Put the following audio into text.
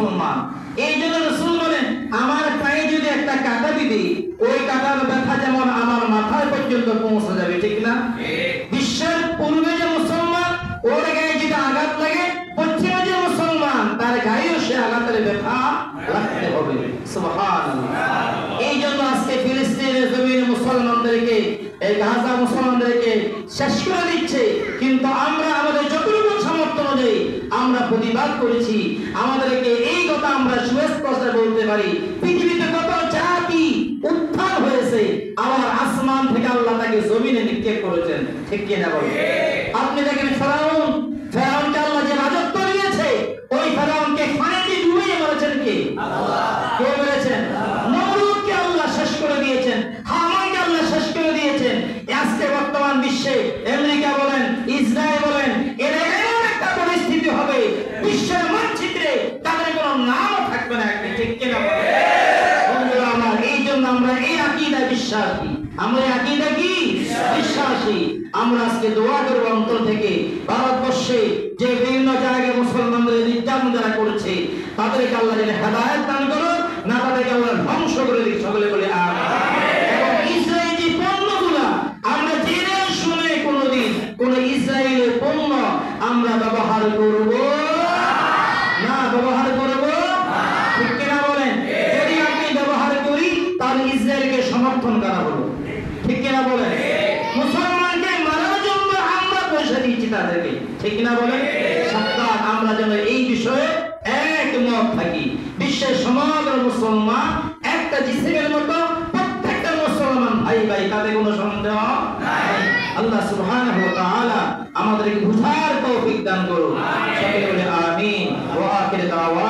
মুসলমান। এই জন্য রাসূল বলেন, আমার পায়ে যদি একটা কাঁটা বিধি, ওই কাঁটার ব্যথা যেমন আমার মাথায় পর্যন্ত পৌঁছে যাবে, ঠিক না? বিশ্বের পূর্বে যে মুসলমান, ওর গায়ে যদি আঘাত লাগে, পশ্চিমে যে মুসলমান, তার গায়েও সে আঘাতের ব্যথা রাখতে হবে। সুবহানাল্লাহ। এই জন্য আজকে ফিলিস্তিনের জমিনে মুসলমানদেরকে, এই গাজা মুসলমানদেরকে শেষ করে দিচ্ছে, কিন্তু আমরা আমাদের যতটুকু সামর্থ্য অনুযায়ী আমরা প্রতিবাদ করেছি। আমাদেরকে এই কথা আমরা সুস্পষ্ট বলতে পারি, পৃথিবীতে কত জাতি উত্থান হয়েছে, আবার আসমান থেকে আল্লাহ তাকে জমিনে নিক্ষেপ করেছেন, ঠিক কিনা বলেন? আপনি দেখেন ফেরাউনকে আল্লাহ যে রাজত্ব দিয়েছে, ওই ফেরাউনকে পানিতে ডুবিয়ে মেরেছেন কে? আল্লাহ। কে মেরেছেন? নমরুদকে আল্লাহ শেষ করে দিয়েছেন, হামানকে আল্লাহ শেষ করে দিয়েছেন। আজকে বর্তমান বিশ্বে আমেরিকা বলেন, ইসরায়েল বলেন, এর এমন একটা পরিস্থিতি হবে, বিশ্বের মানচিত্রে তাদের কোনো নাম থাকবে না, ঠিক কিনা বলেন? বন্ধুরা আমার, এই জন্য আমরা এই আকীদায় বিশ্বাসী। আমরা এই আকীদা কি? বিশ্বাসী। আমরা আজকে দোয়া করব অন্তর থেকে, ভারতবর্ষে যে বিভিন্ন জায়গায় মুসলমানদের নির্যাতন যারা করছে, তাদেরকে আল্লাহ যেন হেদায়েত দান করুন, না তাদেরকে আল্লাহ ধ্বংস করে দিক। সকলে বলে আমিন। এবং ইসরায়েলি পণ্যগুলা আমরা জেনে শুনে কোনোদিন কোন ইসরায়েলের পণ্য আমরা ব্যবহার করব না, ব্যবহার করব ঠিক কিনা বলেন? যদি আপনি ব্যবহার করি, তাহলে ইসরায়েলকে সমর্থন করা হলো, ঠিক কিনা বলেন? মুসলমানকে মারার জন্য আমরা পয়সা দিচ্ছি তাদেরকে, ঠিক কিনা বলেন? সাবধান, আমরা যেন এই বিষয়ে একমত থাকি। বিশ্বের সমগ্র মুসলমান একটা জিসিমের মতো, প্রত্যেকটা মুসলমান ভাই ভাই, তাতে কোনো সন্দেহ নাই। আল্লাহ সুবহানাহু ওয়া তাআলা আমাদেরকে বুঝার তৌফিক দান করুন। সকলে বলে আমিন। ওয়া আখির দাওয়া